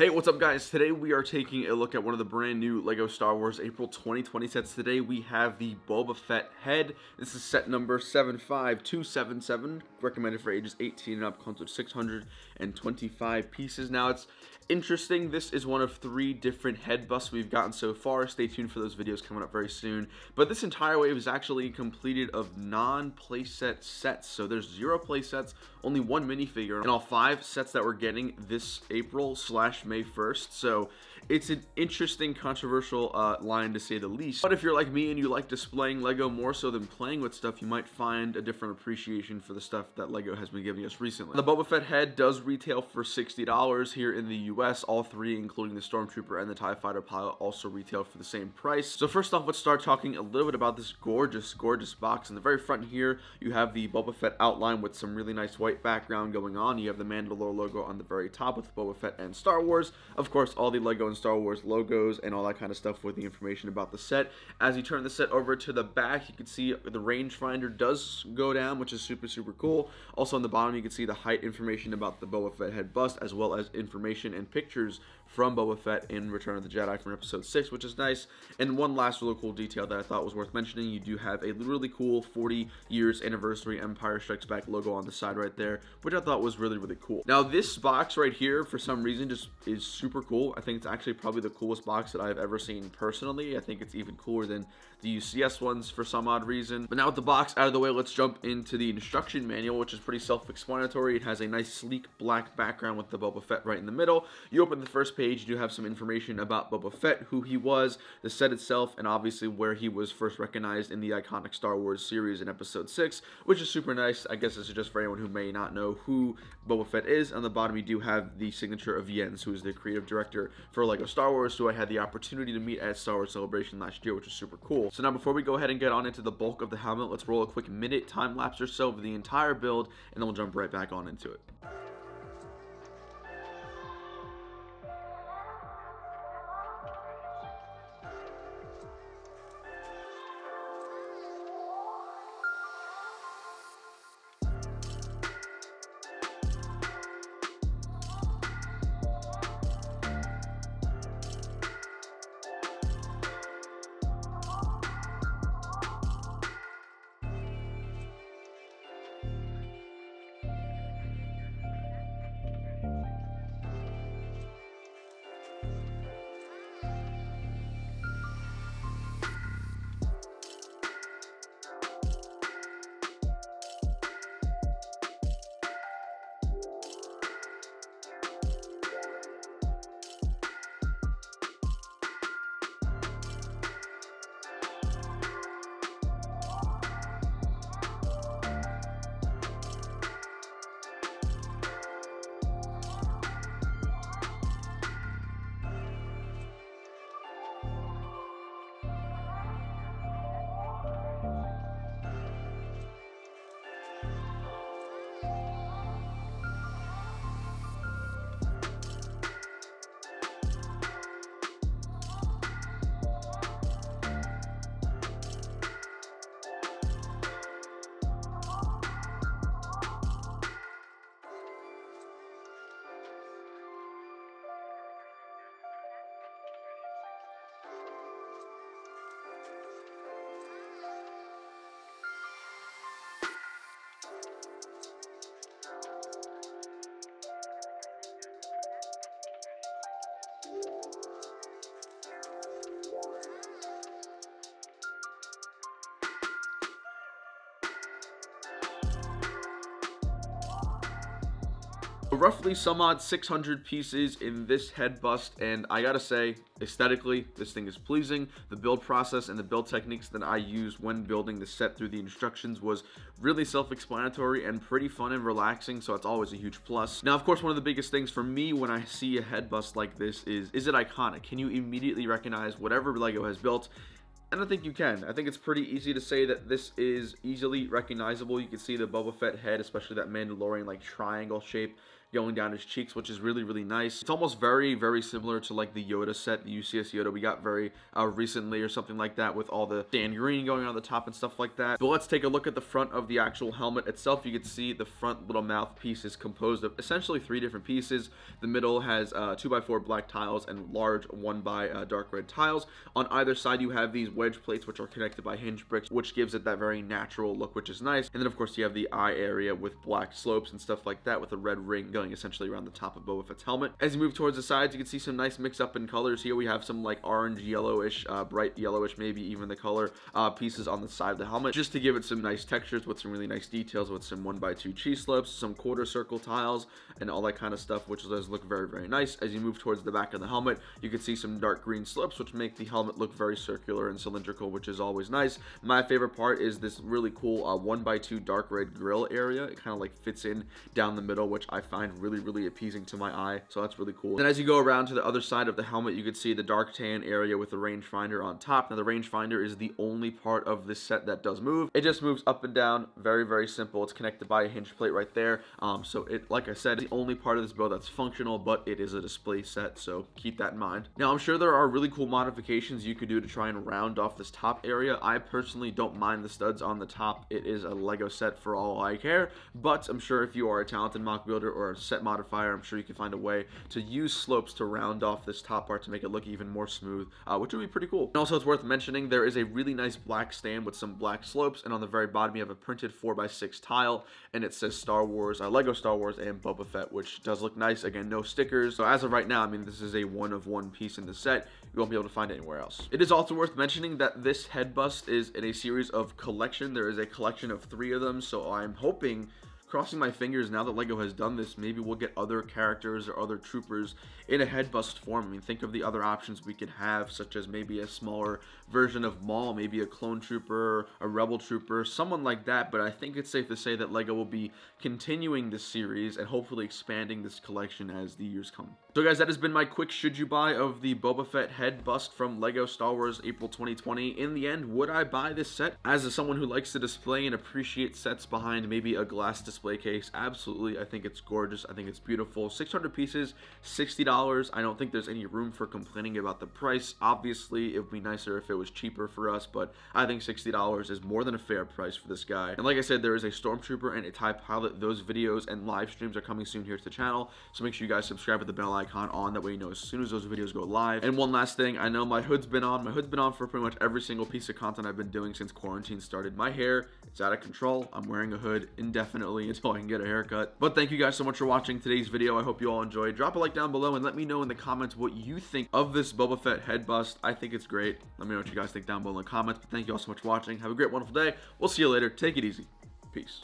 Hey, what's up guys? Today we are taking a look at one of the brand new LEGO Star Wars April 2020 sets. Today we have the Boba Fett head. This is set number 75277, recommended for ages 18 and up, comes with 625 pieces. Now it's interesting, this is one of 3 different head busts we've gotten so far. Stay tuned for those videos coming up very soon. But this entire wave is actually completed of non-playset sets. So there's 0 playsets, only 1 minifigure, and all 5 sets that we're getting this April/May 1st. So it's an interesting, controversial line to say the least. But if you're like me and you like displaying LEGO more so than playing with stuff, you might find a different appreciation for the stuff that LEGO has been giving us recently. The Boba Fett head does retail for $60 here in the US. All 3, including the Stormtrooper and the TIE Fighter pilot, also retail for the same price. So first off, let's start talking a little bit about this gorgeous box. In the very front here, you have the Boba Fett outline with some really nice white background going on. You have the Mandalore logo on the very top with Boba Fett and Star Wars. Of course, all the LEGO and Star Wars logos and all that kind of stuff with the information about the set. As you turn the set over to the back, you can see the rangefinder does go down, which is super cool. Also on the bottom, you can see the height information about the Boba Fett head bust, as well as information and pictures from Boba Fett in Return of the Jedi from Episode 6, which is nice. And one last really cool detail that I thought was worth mentioning, you do have a really cool 40 years anniversary Empire Strikes Back logo on the side right there, which I thought was really cool. Now this box right here, for some reason, just is super cool. I think it's actually probably the coolest box that I've ever seen personally. I think it's even cooler than the UCS ones for some odd reason. But now with the box out of the way, let's jump into the instruction manual, which is pretty self-explanatory. It has a nice sleek black background with the Boba Fett right in the middle. You open the first page, you do have some information about Boba Fett, who he was, the set itself, and obviously where he was first recognized in the iconic Star Wars series in Episode 6, which is super nice. I guess this is just for anyone who may not know who Boba Fett is. On the bottom, you do have the signature of Jens, who is the creative director for LEGO Star Wars, who I had the opportunity to meet at Star Wars Celebration last year, which was super cool. So now before we go ahead and get on into the bulk of the helmet, let's roll a quick minute time lapse or so of the entire build, and then we'll jump right back on into it. Roughly some odd 600 pieces in this head bust, and I gotta say, aesthetically, this thing is pleasing. The build process and the build techniques that I used when building the set through the instructions was really self-explanatory and pretty fun and relaxing, so it's always a huge plus. Now, of course, one of the biggest things for me when I see a head bust like this is it iconic? Can you immediately recognize whatever LEGO has built? And I think you can. I think it's pretty easy to say that this is easily recognizable. You can see the Boba Fett head, especially that Mandalorian like triangle shape, going down his cheeks, which is really, really nice. It's almost very, very similar to like the Yoda set, the UCS Yoda we got very recently or something like that, with all the Dan Green going on the top and stuff like that. But let's take a look at the front of the actual helmet itself. You can see the front little mouthpiece is composed of essentially 3 different pieces. The middle has 2x4 black tiles and large 1x dark red tiles. On either side, you have these wedge plates, which are connected by hinge bricks, which gives it that very natural look, which is nice. And then, of course, you have the eye area with black slopes and stuff like that, with a red ring going essentially around the top of Boba Fett's helmet. As you move towards the sides, you can see some nice mix-up in colors. Here we have some like orange, yellowish, bright yellowish, maybe even the color pieces on the side of the helmet, just to give it some nice textures with some really nice details, with some 1x2 cheese slopes, some quarter circle tiles, and all that kind of stuff, which does look very, very nice. As you move towards the back of the helmet, you can see some dark green slopes, which make the helmet look very circular and cylindrical, which is always nice. My favorite part is this really cool 1x2 dark red grill area. It kind of like fits in down the middle, which I find really, really appeasing to my eye, so that's really cool. Then as you go around to the other side of the helmet, you can see the dark tan area with the rangefinder on top. Now the rangefinder is the only part of this set that does move. It just moves up and down, very, very simple. It's connected by a hinge plate right there. So it, like I said, the only part of this build that's functional, but it is a display set, so keep that in mind. Now I'm sure there are really cool modifications you could do to try and round off this top area. I personally don't mind the studs on the top. It is a Lego set for all I care, but I'm sure if you are a talented mock builder or a set modifier, I'm sure you can find a way to use slopes to round off this top part to make it look even more smooth, which would be pretty cool. And also, it's worth mentioning there is a really nice black stand with some black slopes, and on the very bottom you have a printed 4x6 tile, and it says Star Wars, Lego Star Wars and Boba Fett, which does look nice. Again, no stickers, so as of right now, I mean, this is a one-of-one piece in the set. You won't be able to find it anywhere else. It is also worth mentioning that this head bust is in a series of collection. There is a collection of 3 of them, so I'm hoping, crossing my fingers, now that Lego has done this, maybe we'll get other characters or other troopers in a head bust form. I mean, think of the other options we could have, such as maybe a smaller version of Maul, maybe a clone trooper, a rebel trooper, someone like that. But I think it's safe to say that Lego will be continuing this series and hopefully expanding this collection as the years come. So guys, that has been my quick should you buy of the Boba Fett head bust from Lego Star Wars April 2020. In the end, would I buy this set? As someone who likes to display and appreciate sets behind maybe a glass display case, absolutely. I think it's gorgeous. I think it's beautiful. 600 pieces, $60. I don't think there's any room for complaining about the price. Obviously, it would be nicer if it was cheaper for us, but I think $60 is more than a fair price for this guy. And like I said, there is a Stormtrooper and a TIE Pilot. Those videos and live streams are coming soon here to the channel, so make sure you guys subscribe with the bell icon on. That way you know as soon as those videos go live. And one last thing, I know my hood's been on. My hood's been on for pretty much every single piece of content I've been doing since quarantine started. My hair is out of control. I'm wearing a hood indefinitely until I can get a haircut. But thank you guys so much for watching today's video. I hope you all enjoyed. Drop a like down below and let me know in the comments what you think of this Boba Fett head bust. I think it's great. Let me know what you guys think down below in the comments. But thank you all so much for watching. Have a great, wonderful day. We'll see you later. Take it easy. Peace.